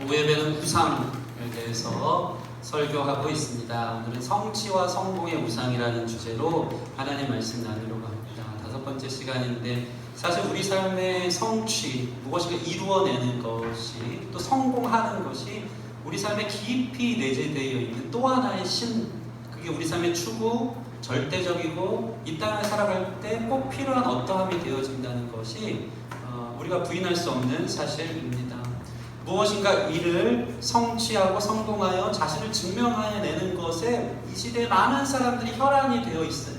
오후 예배는 우상에 대해서 설교하고 있습니다. 오늘은 성취와 성공의 우상이라는 주제로 하나님 말씀 나누려고 합니다. 5번째 시간인데 사실 우리 삶의 성취, 무엇인가 이루어내는 것이 또 성공하는 것이 우리 삶에 깊이 내재되어 있는 또 하나의 신, 그게 우리 삶의 추구, 절대적이고 이 땅을 살아갈 때 꼭 필요한 어떠함이 되어진다는 것이 우리가 부인할 수 없는 사실입니다. 무엇인가 일을 성취하고 성공하여 자신을 증명하여 내는 것에 이 시대에 많은 사람들이 혈안이 되어 있어요.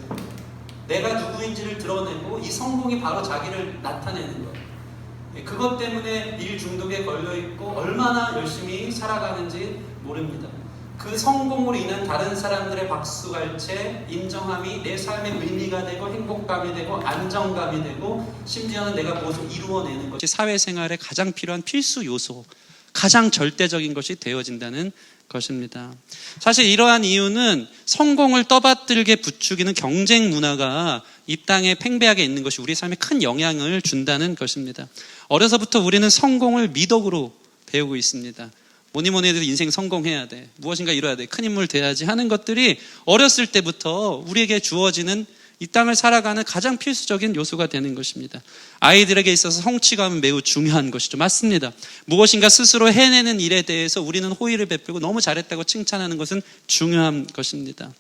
내가 누구인지를 드러내고 이 성공이 바로 자기를 나타내는 거예요. 그것 때문에 일 중독에 걸려있고 얼마나 열심히 살아가는지 모릅니다. 그 성공으로 인한 다른 사람들의 박수갈채, 인정함이 내 삶의 의미가 되고 행복감이 되고 안정감이 되고 심지어는 내가 무엇을 이루어내는 것이 사회생활에 가장 필요한 필수 요소, 가장 절대적인 것이 되어진다는 것입니다. 사실 이러한 이유는 성공을 떠받들게 부추기는 경쟁 문화가 이 땅에 팽배하게 있는 것이 우리 삶에 큰 영향을 준다는 것입니다. 어려서부터 우리는 성공을 미덕으로 배우고 있습니다. 뭐니 해도 인생 성공해야 돼, 무엇인가 이뤄야 돼, 큰 인물 돼야지 하는 것들이 어렸을 때부터 우리에게 주어지는 이 땅을 살아가는 가장 필수적인 요소가 되는 것입니다. 아이들에게 있어서 성취감은 매우 중요한 것이죠. 맞습니다. 무엇인가 스스로 해내는 일에 대해서 우리는 호의를 베풀고 너무 잘했다고 칭찬하는 것은 중요한 것입니다.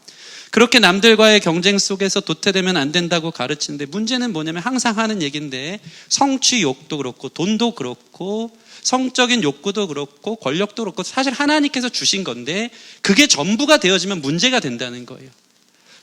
그렇게 남들과의 경쟁 속에서 도태되면 안 된다고 가르치는데 문제는 뭐냐면 항상 하는 얘기인데 성취욕도 그렇고 돈도 그렇고 성적인 욕구도 그렇고 권력도 그렇고 사실 하나님께서 주신 건데 그게 전부가 되어지면 문제가 된다는 거예요.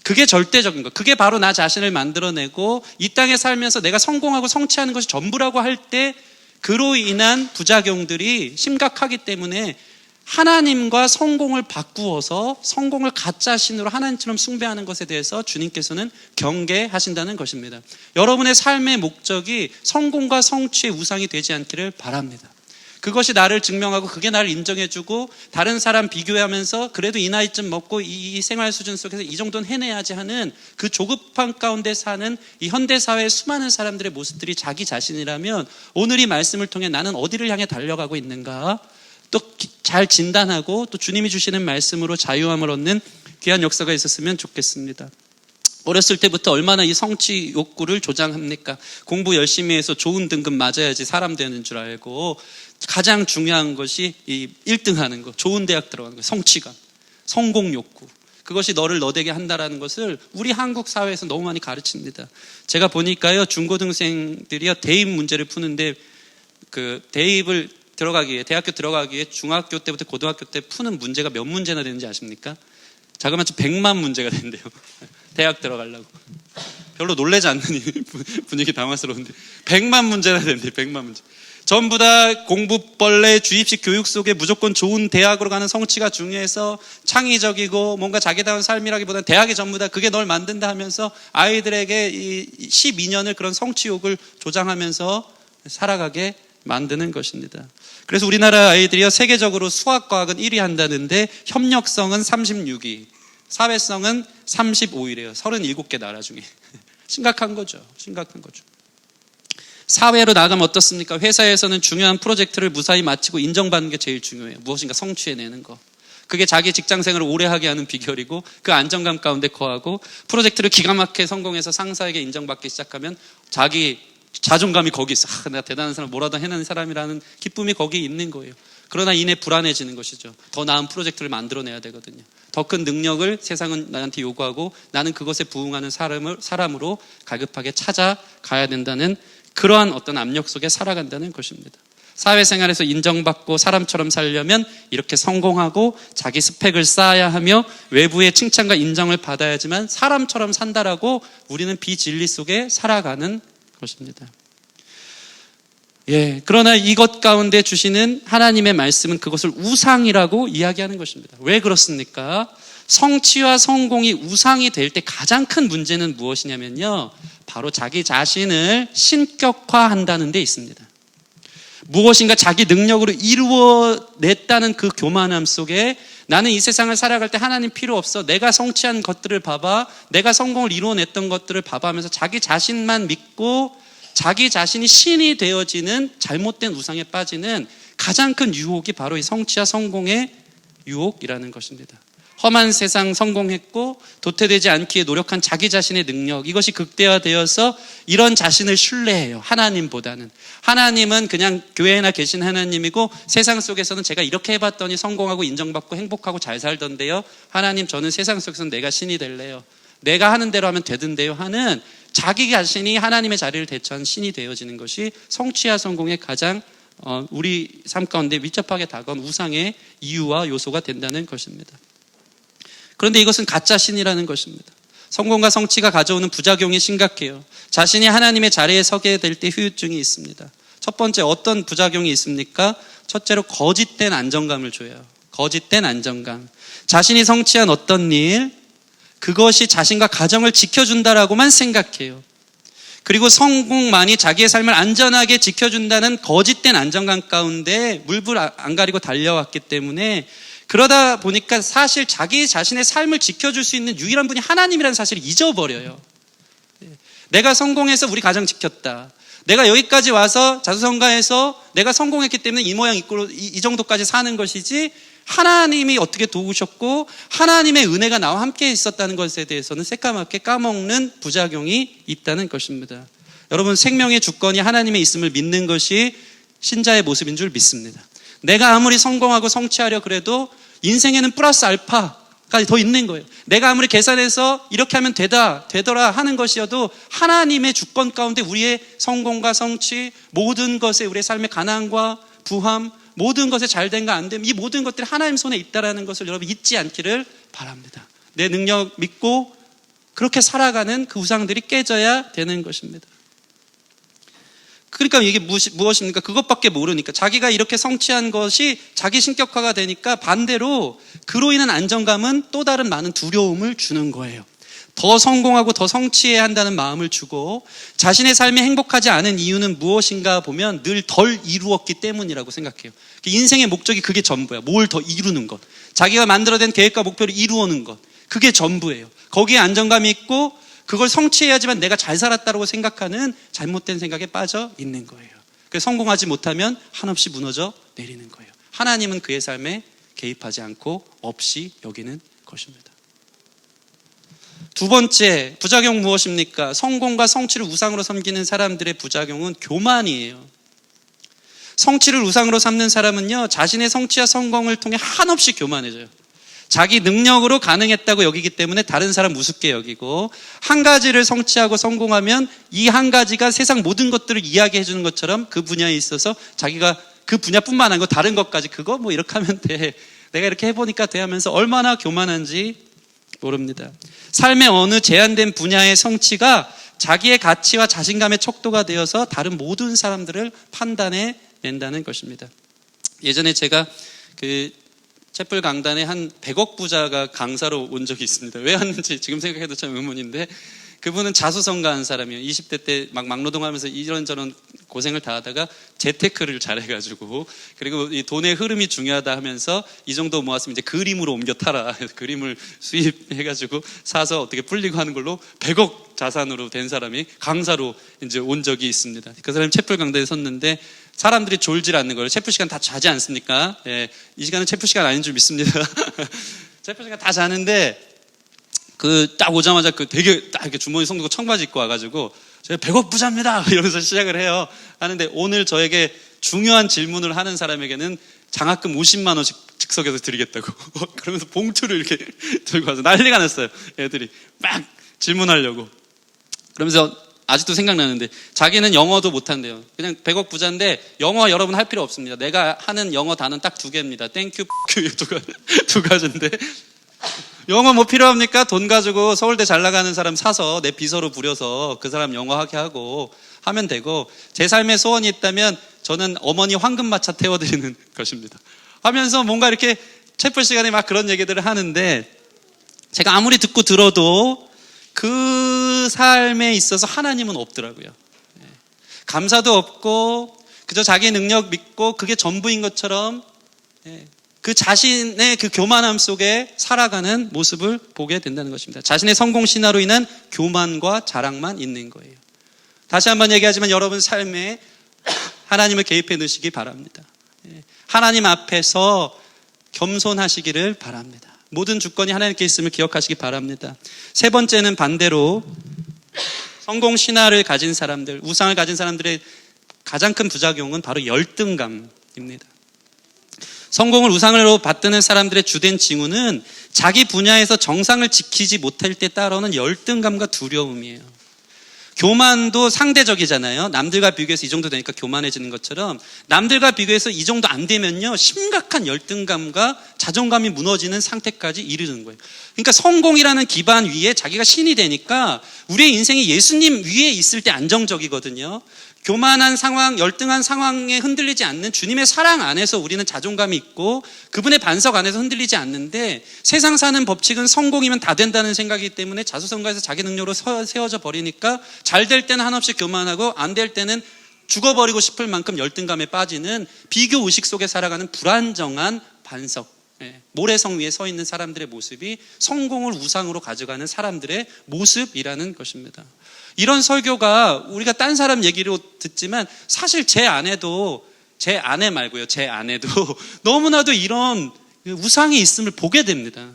그게 절대적인 거. 그게 바로 나 자신을 만들어내고 이 땅에 살면서 내가 성공하고 성취하는 것이 전부라고 할 때 그로 인한 부작용들이 심각하기 때문에 하나님과 성공을 바꾸어서 성공을 가짜신으로 하나님처럼 숭배하는 것에 대해서 주님께서는 경계하신다는 것입니다. 여러분의 삶의 목적이 성공과 성취의 우상이 되지 않기를 바랍니다. 그것이 나를 증명하고 그게 나를 인정해주고 다른 사람 비교하면서 그래도 이 나이쯤 먹고 이 생활 수준 속에서 이 정도는 해내야지 하는 그 조급함 가운데 사는 이 현대사회의 수많은 사람들의 모습들이 자기 자신이라면 오늘 이 말씀을 통해 나는 어디를 향해 달려가고 있는가 또 잘 진단하고 또 주님이 주시는 말씀으로 자유함을 얻는 귀한 역사가 있었으면 좋겠습니다. 어렸을 때부터 얼마나 이 성취 욕구를 조장합니까? 공부 열심히 해서 좋은 등급 맞아야지 사람 되는 줄 알고 가장 중요한 것이 이 1등 하는 거, 좋은 대학 들어가는 거, 성취감, 성공 욕구. 그것이 너를 너되게 한다라는 것을 우리 한국 사회에서 너무 많이 가르칩니다. 제가 보니까요, 중고등생들이요, 대입 문제를 푸는데 그 대입을 들어가기 위해, 대학교 들어가기 위해 중학교 때부터 고등학교 때 푸는 문제가 몇 문제나 되는지 아십니까? 자그마치 100만 문제가 된대요. 대학 들어가려고. 별로 놀라지 않는 분위기 당황스러운데 100만 문제나 된대요. 100만 문제. 전부 다 공부벌레 주입식 교육 속에 무조건 좋은 대학으로 가는 성취가 중요해서 창의적이고 뭔가 자기다운 삶이라기보다는 대학이 전부 다 그게 널 만든다 하면서 아이들에게 이 12년을 그런 성취욕을 조장하면서 살아가게 만드는 것입니다. 그래서 우리나라 아이들이요, 세계적으로 수학과학은 1위 한다는데 협력성은 36위, 사회성은 35위래요. 37개 나라 중에. 심각한 거죠. 심각한 거죠. 사회로 나가면 어떻습니까? 회사에서는 중요한 프로젝트를 무사히 마치고 인정받는 게 제일 중요해요. 무엇인가 성취해내는 거. 그게 자기 직장생활을 오래 하게 하는 비결이고 그 안정감 가운데 거하고 프로젝트를 기가 막히게 성공해서 상사에게 인정받기 시작하면 자기 자존감이 거기 있어. 내가 대단한 사람, 뭐라도 해내는 사람이라는 기쁨이 거기에 있는 거예요. 그러나 이내 불안해지는 것이죠. 더 나은 프로젝트를 만들어내야 되거든요. 더 큰 능력을 세상은 나한테 요구하고 나는 그것에 부응하는 사람으로 갈급하게 찾아가야 된다는 그러한 어떤 압력 속에 살아간다는 것입니다. 사회생활에서 인정받고 사람처럼 살려면 이렇게 성공하고 자기 스펙을 쌓아야 하며 외부의 칭찬과 인정을 받아야지만 사람처럼 산다라고 우리는 비진리 속에 살아가는 것입니다. 그러나 이것 가운데 주시는 하나님의 말씀은 그것을 우상이라고 이야기하는 것입니다. 왜 그렇습니까? 성취와 성공이 우상이 될 때 가장 큰 문제는 무엇이냐면요, 바로 자기 자신을 신격화한다는 데 있습니다. 무엇인가 자기 능력으로 이루어냈다는 그 교만함 속에 나는 이 세상을 살아갈 때 하나님 필요 없어, 내가 성취한 것들을 봐봐, 내가 성공을 이루어냈던 것들을 봐봐 하면서 자기 자신만 믿고 자기 자신이 신이 되어지는 잘못된 우상에 빠지는 가장 큰 유혹이 바로 이 성취와 성공의 유혹이라는 것입니다. 험한 세상 성공했고 도태되지 않기에 노력한 자기 자신의 능력, 이것이 극대화되어서 이런 자신을 신뢰해요. 하나님보다는. 하나님은 그냥 교회에나 계신 하나님이고 세상 속에서는 제가 이렇게 해봤더니 성공하고 인정받고 행복하고 잘 살던데요. 하나님, 저는 세상 속에서는 내가 신이 될래요. 내가 하는 대로 하면 되던데요 하는 자기 자신이 하나님의 자리를 대처한 신이 되어지는 것이 성취와 성공의 가장 우리 삶 가운데 밀접하게 다가온 우상의 이유와 요소가 된다는 것입니다. 그런데 이것은 가짜 신이라는 것입니다. 성공과 성취가 가져오는 부작용이 심각해요. 자신이 하나님의 자리에 서게 될 때 후유증이 있습니다. 첫 번째, 어떤 부작용이 있습니까? 첫째로 거짓된 안정감을 줘요. 거짓된 안정감. 자신이 성취한 어떤 일, 그것이 자신과 가정을 지켜준다라고만 생각해요. 그리고 성공만이 자기의 삶을 안전하게 지켜준다는 거짓된 안정감 가운데 물불 안 가리고 달려왔기 때문에, 그러다 보니까 사실 자기 자신의 삶을 지켜줄 수 있는 유일한 분이 하나님이라는 사실을 잊어버려요. 내가 성공해서 우리 가정 지켰다. 내가 여기까지 와서 자수성가해서 내가 성공했기 때문에 이 모양 이 정도까지 사는 것이지, 하나님이 어떻게 도우셨고 하나님의 은혜가 나와 함께 있었다는 것에 대해서는 새까맣게 까먹는 부작용이 있다는 것입니다. 여러분, 생명의 주권이 하나님에 있음을 믿는 것이 신자의 모습인 줄 믿습니다. 내가 아무리 성공하고 성취하려 그래도 인생에는 플러스 알파가 더 있는 거예요. 내가 아무리 계산해서 이렇게 하면 되더라 하는 것이어도 하나님의 주권 가운데 우리의 성공과 성취, 모든 것에 우리의 삶의 가난과 부함, 모든 것에 잘된가 안됨, 이 모든 것들이 하나님 손에 있다는 것을 여러분 잊지 않기를 바랍니다. 내 능력 믿고 그렇게 살아가는 그 우상들이 깨져야 되는 것입니다. 그러니까 이게 무엇입니까? 그것밖에 모르니까, 자기가 이렇게 성취한 것이 자기 신격화가 되니까 반대로 그로 인한 안정감은 또 다른 많은 두려움을 주는 거예요. 더 성공하고 더 성취해야 한다는 마음을 주고, 자신의 삶이 행복하지 않은 이유는 무엇인가 보면 늘 덜 이루었기 때문이라고 생각해요. 인생의 목적이 그게 전부야. 뭘 더 이루는 것, 자기가 만들어낸 계획과 목표를 이루어는 것, 그게 전부예요. 거기에 안정감이 있고 그걸 성취해야지만 내가 잘 살았다고 생각하는 잘못된 생각에 빠져 있는 거예요. 그래서 성공하지 못하면 한없이 무너져 내리는 거예요. 하나님은 그의 삶에 개입하지 않고 없이 여기는 것입니다. 두 번째 부작용 무엇입니까? 성공과 성취를 우상으로 섬기는 사람들의 부작용은 교만이에요. 성취를 우상으로 삼는 사람은요, 자신의 성취와 성공을 통해 한없이 교만해져요. 자기 능력으로 가능했다고 여기기 때문에 다른 사람 우습게 여기고, 한 가지를 성취하고 성공하면 이 한 가지가 세상 모든 것들을 이야기해 주는 것처럼 그 분야에 있어서 자기가 그 분야뿐만 아니고 다른 것까지 그거 뭐 이렇게 하면 돼, 내가 이렇게 해보니까 돼 하면서 얼마나 교만한지 모릅니다. 삶의 어느 제한된 분야의 성취가 자기의 가치와 자신감의 척도가 되어서 다른 모든 사람들을 판단해 낸다는 것입니다. 예전에 제가 채플 강단에 한 100억 부자가 강사로 온 적이 있습니다. 왜 왔는지 지금 생각해도 참 의문인데, 그분은 자수성가한 사람이에요. 20대 때 막노동하면서 이런저런 고생을 다 하다가 재테크를 잘해가지고, 그리고 이 돈의 흐름이 중요하다 하면서 이 정도 모았으면 이제 그림으로 옮겨 타라, 그림을 수입해가지고 사서 어떻게 풀리고 하는 걸로 100억 자산으로 된 사람이 강사로 이제 온 적이 있습니다. 그 사람이 채플 강단에 섰는데 사람들이 졸질 않는 거예요. 채플 시간 다 자지 않습니까? 예, 이 시간은 채플 시간 아닌 줄 믿습니다. 채플 시간 다 자는데 딱 오자마자 되게 딱 이렇게 주머니 속 넣고 청바지 입고 와가지고, 제가 100억 부자입니다 이러면서 시작을 해요. 하는데 오늘 저에게 중요한 질문을 하는 사람에게는 장학금 50만 원씩 즉석에서 드리겠다고 그러면서 봉투를 이렇게 들고 와서 난리가 났어요. 애들이 막 질문하려고. 그러면서 아직도 생각나는데, 자기는 영어도 못한대요. 그냥 100억 부자인데 영어 여러분 할 필요 없습니다. 내가 하는 영어 단어는 딱 2개입니다. 땡큐, 두 가지인데 영어 뭐 필요합니까? 돈 가지고 서울대 잘 나가는 사람 사서 내 비서로 부려서 그 사람 영어 하게 하고 하면 되고, 제 삶에 소원이 있다면 저는 어머니 황금마차 태워드리는 것입니다 하면서 뭔가 이렇게 채플 시간에 막 그런 얘기들을 하는데, 제가 아무리 듣고 들어도 그 삶에 있어서 하나님은 없더라고요. 감사도 없고 그저 자기 능력 믿고 그게 전부인 것처럼 그 자신의 그 교만함 속에 살아가는 모습을 보게 된다는 것입니다. 자신의 성공 신화로 인한 교만과 자랑만 있는 거예요. 다시 한번 얘기하지만 여러분 삶에 하나님을 개입해 넣으시기 바랍니다. 하나님 앞에서 겸손하시기를 바랍니다. 모든 주권이 하나님께 있음을 기억하시기 바랍니다. 세 번째는 반대로 성공 신화를 가진 사람들, 우상을 가진 사람들의 가장 큰 부작용은 바로 열등감입니다. 성공을 우상으로 받드는 사람들의 주된 징후는 자기 분야에서 정상을 지키지 못할 때 따라오는 열등감과 두려움이에요. 교만도 상대적이잖아요. 남들과 비교해서 이 정도 되니까 교만해지는 것처럼 남들과 비교해서 이 정도 안 되면요 심각한 열등감과 자존감이 무너지는 상태까지 이르는 거예요. 그러니까 성공이라는 기반 위에 자기가 신이 되니까 우리의 인생이 예수님 위에 있을 때 안정적이거든요. 교만한 상황, 열등한 상황에 흔들리지 않는 주님의 사랑 안에서 우리는 자존감이 있고 그분의 반석 안에서 흔들리지 않는데, 세상 사는 법칙은 성공이면 다 된다는 생각이기 때문에 자수성가해서 자기 능력으로 세워져 버리니까 잘 될 때는 한없이 교만하고 안 될 때는 죽어버리고 싶을 만큼 열등감에 빠지는 비교 의식 속에 살아가는 불안정한 반석, 모래성 위에 서 있는 사람들의 모습이 성공을 우상으로 가져가는 사람들의 모습이라는 것입니다. 이런 설교가 우리가 딴 사람 얘기로 듣지만 사실 제 아내도 너무나도 이런 우상이 있음을 보게 됩니다.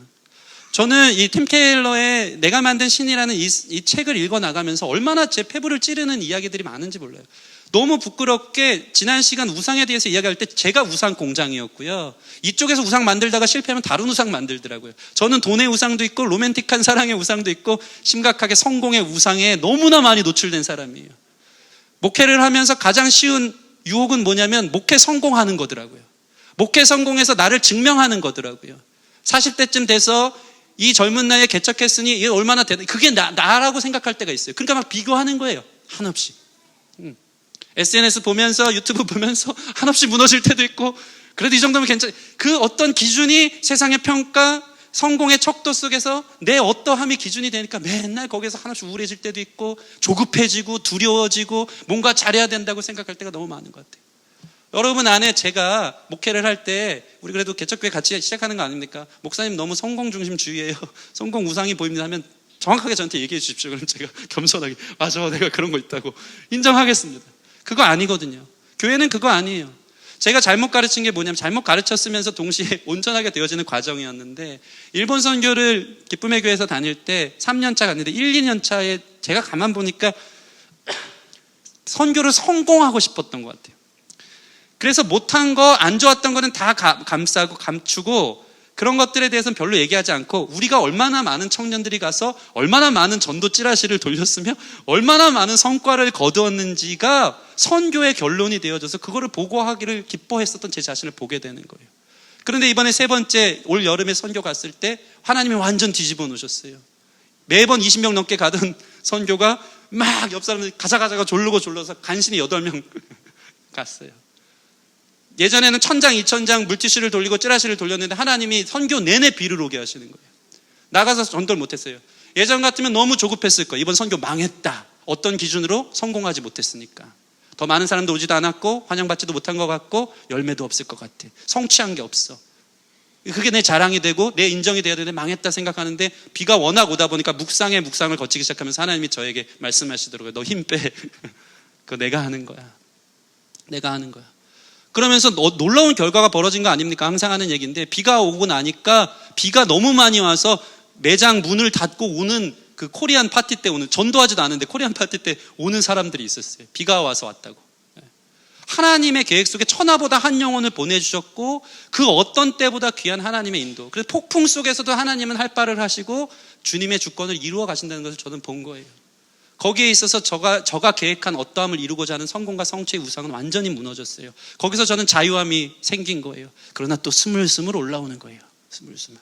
저는 이 팀 켈러의 내가 만든 신이라는 이 책을 읽어 나가면서 얼마나 제 폐부를 찌르는 이야기들이 많은지 몰라요. 너무 부끄럽게 지난 시간 우상에 대해서 이야기할 때 제가 우상 공장이었고요. 이쪽에서 우상 만들다가 실패하면 다른 우상 만들더라고요. 저는 돈의 우상도 있고 로맨틱한 사랑의 우상도 있고 심각하게 성공의 우상에 너무나 많이 노출된 사람이에요. 목회를 하면서 가장 쉬운 유혹은 뭐냐면 목회 성공하는 거더라고요. 목회 성공해서 나를 증명하는 거더라고요. 40대쯤 돼서 이 젊은 나이에 개척했으니 이게 얼마나 그게 나라고 생각할 때가 있어요. 그러니까 막 비교하는 거예요. 한없이. SNS 보면서 유튜브 보면서 한없이 무너질 때도 있고, 그래도 이 정도면 괜찮아. 그 어떤 기준이 세상의 평가, 성공의 척도 속에서 내 어떠함이 기준이 되니까 맨날 거기서 한없이 우울해질 때도 있고 조급해지고 두려워지고 뭔가 잘해야 된다고 생각할 때가 너무 많은 것 같아요. 여러분 안에 제가 목회를 할 때 우리 그래도 개척교회 같이 시작하는 거 아닙니까? 목사님 너무 성공 중심주의예요. 성공 우상이 보입니다 하면 정확하게 저한테 얘기해 주십시오. 그럼 제가 겸손하게 맞아, 내가 그런 거 있다고 인정하겠습니다. 그거 아니거든요. 교회는 그거 아니에요. 제가 잘못 가르친 게 뭐냐면 잘못 가르쳤으면서 동시에 온전하게 되어지는 과정이었는데, 일본 선교를 기쁨의 교회에서 다닐 때 3년차 갔는데 1, 2년 차에 제가 가만 보니까 선교를 성공하고 싶었던 것 같아요. 그래서 못한 거, 안 좋았던 거는 다 감싸고 감추고 그런 것들에 대해서는 별로 얘기하지 않고 우리가 얼마나 많은 청년들이 가서 얼마나 많은 전도 찌라시를 돌렸으며 얼마나 많은 성과를 거두었는지가 선교의 결론이 되어져서 그거를 보고하기를 기뻐했었던 제 자신을 보게 되는 거예요. 그런데 이번에 세 번째 올 여름에 선교 갔을 때 하나님이 완전 뒤집어 놓으셨어요. 매번 20명 넘게 가던 선교가 막 옆 사람들 가자가 졸라서 간신히 8명 갔어요. 예전에는 1000장, 2000장 물티슈를 돌리고 찌라시를 돌렸는데 하나님이 선교 내내 비를 오게 하시는 거예요. 나가서 전도를 못했어요. 예전 같으면 너무 조급했을 거예요. 이번 선교 망했다. 어떤 기준으로? 성공하지 못했으니까. 더 많은 사람도 오지도 않았고 환영받지도 못한 것 같고 열매도 없을 것 같아. 성취한 게 없어. 그게 내 자랑이 되고 내 인정이 돼야 되는데 망했다 생각하는데 비가 워낙 오다 보니까 묵상을 거치기 시작하면서 하나님이 저에게 말씀하시더라고요. 너 힘 빼. 그거 내가 하는 거야. 그러면서 놀라운 결과가 벌어진 거 아닙니까? 항상 하는 얘기인데, 비가 오고 나니까 비가 너무 많이 와서 매장 문을 닫고 오는 그 코리안 파티 때 오는, 전도하지도 않은데 코리안 파티 때 오는 사람들이 있었어요. 비가 와서 왔다고. 하나님의 계획 속에 천하보다 한 영혼을 보내주셨고 그 어떤 때보다 귀한 하나님의 인도, 그래서 폭풍 속에서도 하나님은 할 바를 하시고 주님의 주권을 이루어 가신다는 것을 저는 본 거예요. 거기에 있어서 저가 계획한 어떠함을 이루고자 하는 성공과 성취의 우상은 완전히 무너졌어요. 거기서 저는 자유함이 생긴 거예요. 그러나 또 스물스물 올라오는 거예요. 스물스물.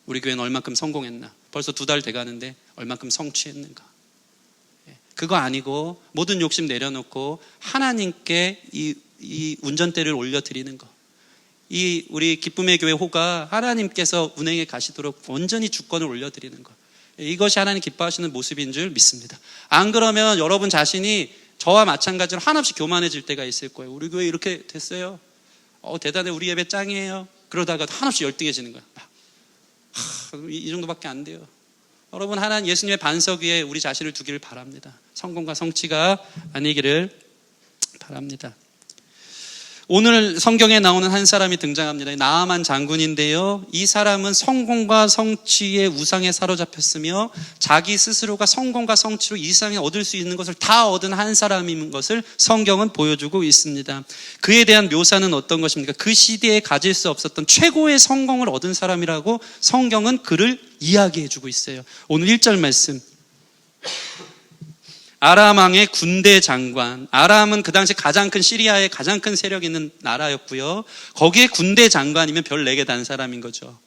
우리 교회는 얼만큼 성공했나? 벌써 2달 돼가는데 얼만큼 성취했는가? 그거 아니고 모든 욕심 내려놓고 하나님께 이 운전대를 올려드리는 거. 이 우리 기쁨의 교회 호가 하나님께서 운행해 가시도록 온전히 주권을 올려드리는 거. 이것이 하나님 기뻐하시는 모습인 줄 믿습니다. 안 그러면 여러분 자신이 저와 마찬가지로 한없이 교만해질 때가 있을 거예요. 우리 교회 이렇게 됐어요. 대단해, 우리 예배 짱이에요. 그러다가 한없이 열등해지는 거야. 이 정도밖에 안 돼요. 여러분, 하나님 예수님의 반석 위에 우리 자신을 두기를 바랍니다. 성공과 성취가 아니기를 바랍니다. 오늘 성경에 나오는 한 사람이 등장합니다. 나아만 장군인데요. 이 사람은 성공과 성취의 우상에 사로잡혔으며 자기 스스로가 성공과 성취로 이 세상에 얻을 수 있는 것을 다 얻은 한 사람인 것을 성경은 보여주고 있습니다. 그에 대한 묘사는 어떤 것입니까? 그 시대에 가질 수 없었던 최고의 성공을 얻은 사람이라고 성경은 그를 이야기해주고 있어요. 오늘 1절 말씀. 아람 왕의 군대 장관. 아람은 그 당시 가장 큰 시리아의 가장 큰 세력 있는 나라였고요. 거기에 군대 장관이면 별 4개 단 사람인 거죠.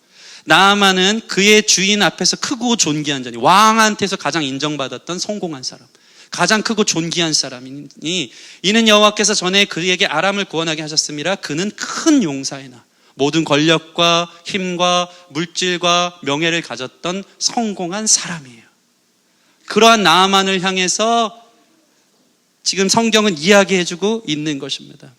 나아만은 그의 주인 앞에서 크고 존귀한 자니, 왕한테서 가장 인정받았던 성공한 사람, 가장 크고 존귀한 사람이니, 이는 여호와께서 전에 그에게 아람을 구원하게 하셨음이라. 그는 큰 용사이나 모든 권력과 힘과 물질과 명예를 가졌던 성공한 사람이에요. 그러한 나아만을 향해서 지금 성경은 이야기해주고 있는 것입니다.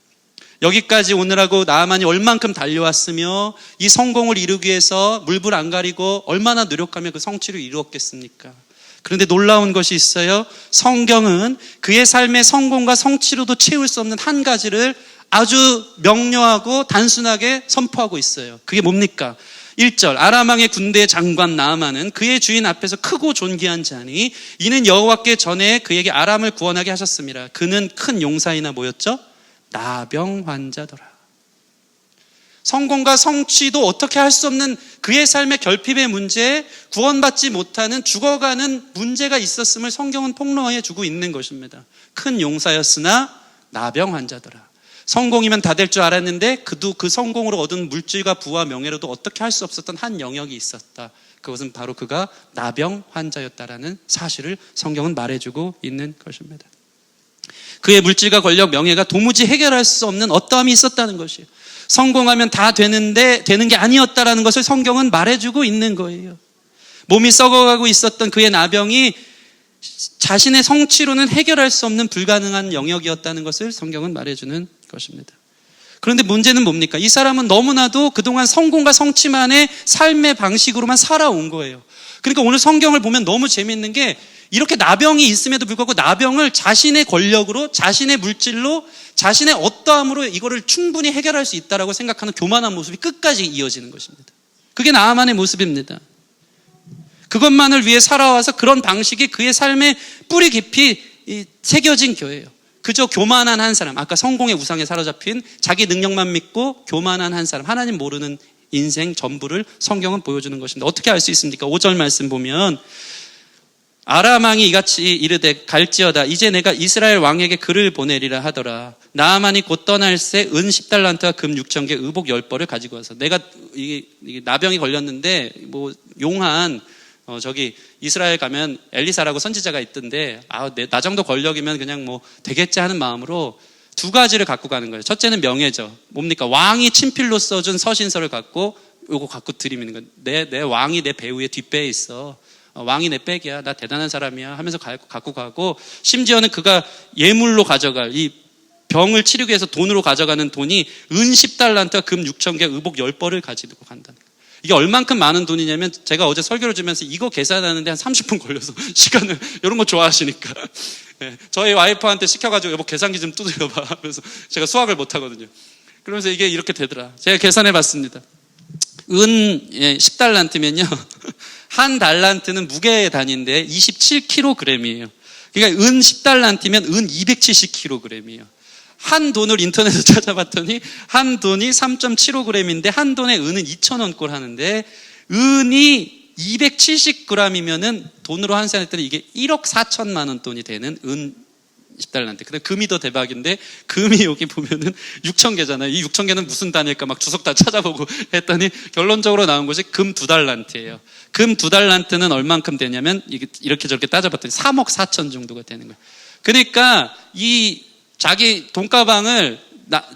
여기까지 오느라고 나아만이 얼만큼 달려왔으며 이 성공을 이루기 위해서 물불 안 가리고 얼마나 노력하며 그 성취를 이루었겠습니까? 그런데 놀라운 것이 있어요. 성경은 그의 삶의 성공과 성취로도 채울 수 없는 한 가지를 아주 명료하고 단순하게 선포하고 있어요. 그게 뭡니까? 1절, 아람 왕의 군대 장관 나아만은 그의 주인 앞에서 크고 존귀한 자니 이는 여호와께 전에 그에게 아람을 구원하게 하셨습니다. 그는 큰 용사이나 뭐였죠? 나병 환자더라. 성공과 성취도 어떻게 할 수 없는 그의 삶의 결핍의 문제에 구원받지 못하는 죽어가는 문제가 있었음을 성경은 폭로해 주고 있는 것입니다. 큰 용사였으나 나병 환자더라. 성공이면 다 될 줄 알았는데 그도 그 성공으로 얻은 물질과 부와 명예로도 어떻게 할 수 없었던 한 영역이 있었다. 그것은 바로 그가 나병 환자였다라는 사실을 성경은 말해주고 있는 것입니다. 그의 물질과 권력, 명예가 도무지 해결할 수 없는 어떠함이 있었다는 것이에요. 성공하면 다 되는데 되는 게 아니었다라는 것을 성경은 말해주고 있는 거예요. 몸이 썩어가고 있었던 그의 나병이 자신의 성취로는 해결할 수 없는 불가능한 영역이었다는 것을 성경은 말해주는 것입니다. 그런데 문제는 뭡니까? 이 사람은 너무나도 그동안 성공과 성취만의 삶의 방식으로만 살아온 거예요. 그러니까 오늘 성경을 보면 너무 재미있는 게 이렇게 나병이 있음에도 불구하고 나병을 자신의 권력으로, 자신의 물질로, 자신의 어떠함으로 이거를 충분히 해결할 수 있다라고 생각하는 교만한 모습이 끝까지 이어지는 것입니다. 그게 나아만의 모습입니다. 그것만을 위해 살아와서 그런 방식이 그의 삶에 뿌리 깊이 새겨진 거예요. 그저 교만한 한 사람, 아까 성공의 우상에 사로잡힌 자기 능력만 믿고 교만한 한 사람, 하나님 모르는 인생 전부를 성경은 보여주는 것입니다. 어떻게 알 수 있습니까? 5절 말씀 보면 아람 왕이 이같이 이르되 갈지어다 이제 내가 이스라엘 왕에게 글을 보내리라 하더라. 나아만이 곧 떠날새 은 10달란트와 금 6,000개 의복 10벌을 가지고 와서 내가 이 나병이 걸렸는데 뭐 용한 저기 이스라엘 가면 엘리사라고 선지자가 있던데 나 정도 권력이면 그냥 뭐 되겠지 하는 마음으로 두 가지를 갖고 가는 거예요. 첫째는 명예죠. 뭡니까? 왕이 친필로 써준 서신서를 갖고 요거 갖고 드리는 거예요. 내 왕이 내 배우의 뒷배에 있어. 왕이 내 백이야. 나 대단한 사람이야 하면서 갖고 가고, 심지어는 그가 예물로 가져갈 이 병을 치르기 위해서 돈으로 가져가는 돈이 은 10달란트와 금 6,000개 의복 10벌을 가지고 간다는 거예요. 이게 얼만큼 많은 돈이냐면 제가 어제 설교를 주면서 이거 계산하는데 한 30분 걸려서 시간을 이런 거 좋아하시니까 네, 저희 와이프한테 시켜가지고 여보 계산기 좀 두드려봐 하면서 제가 수학을 못하거든요. 그러면서 이게 이렇게 되더라. 제가 계산해봤습니다. 은 10달란트면요 한 달란트는 무게의 단위인데 27kg이에요. 그러니까 은 10달란트면 은 270kg이에요. 한 돈을 인터넷에서 찾아봤더니 한 돈이 3.75g인데 한 돈에 은은 2,000원꼴 하는데 은이 270g이면은 돈으로 환산했더니 이게 1억 4천만 원 돈이 되는 은 10달란트. 근데 금이 더 대박인데 금이 여기 보면은 6,000개잖아요. 이 6,000개는 무슨 단위일까 막 주석 다 찾아보고 했더니 결론적으로 나온 것이 금 2달란트예요. 금 2달란트는 얼만큼 되냐면 이렇게 저렇게 따져봤더니 3억 4천 정도가 되는 거예요. 그러니까 이 자기 돈가방을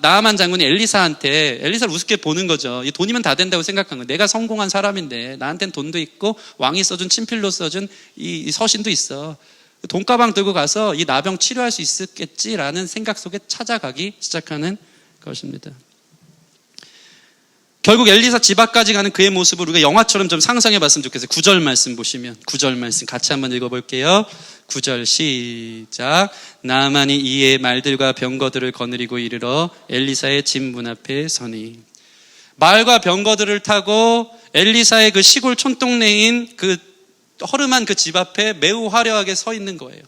나아만 장군이 엘리사를 우습게 보는 거죠. 이 돈이면 다 된다고 생각한 거예요. 내가 성공한 사람인데 나한테는 돈도 있고 왕이 써준 친필로 써준 이 서신도 있어. 돈가방 들고 가서 이 나병 치료할 수 있었겠지라는 생각 속에 찾아가기 시작하는 것입니다. 결국 엘리사 집 앞까지 가는 그의 모습을 우리가 영화처럼 좀 상상해 봤으면 좋겠어요. 9절 말씀 보시면 9절 말씀 같이 한번 읽어볼게요. 9절 시작. 나아만이 이에 말들과 병거들을 거느리고 이르러 엘리사의 집 문 앞에 서니. 말과 병거들을 타고 엘리사의 그 시골 촌동네인 그 허름한 그 집 앞에 매우 화려하게 서 있는 거예요.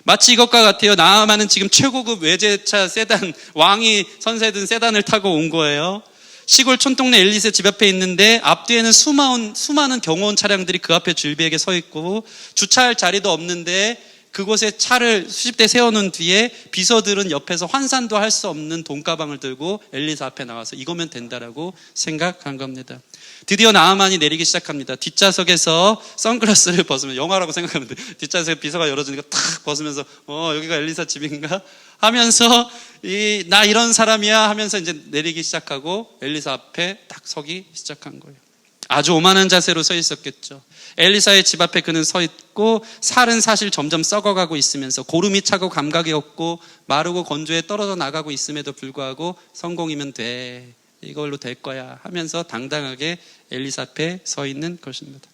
마치 이것과 같아요. 나아만은 지금 최고급 외제차 세단, 왕이 선세든 세단을 타고 온 거예요. 시골 촌동네 엘리사 집 앞에 있는데 앞뒤에는 수많은 경호원 차량들이 그 앞에 줄비에게 서 있고 주차할 자리도 없는데 그곳에 차를 수십 대 세워놓은 뒤에 비서들은 옆에서 환산도 할 수 없는 돈가방을 들고 엘리사 앞에 나와서 이거면 된다라고 생각한 겁니다. 드디어 나아만이 내리기 시작합니다. 뒷좌석에서 선글라스를 벗으면 영화라고 생각하면 돼. 뒷좌석에 비서가 열어주니까 탁 벗으면서 여기가 엘리사 집인가? 하면서 나 이런 사람이야 하면서 이제 내리기 시작하고 엘리사 앞에 딱 서기 시작한 거예요. 아주 오만한 자세로 서 있었겠죠. 엘리사의 집 앞에 그는 서 있고 살은 사실 점점 썩어가고 있으면서 고름이 차고 감각이 없고 마르고 건조해 떨어져 나가고 있음에도 불구하고 성공이면 돼. 이걸로 될 거야 하면서 당당하게 엘리사 앞에 서 있는 것입니다.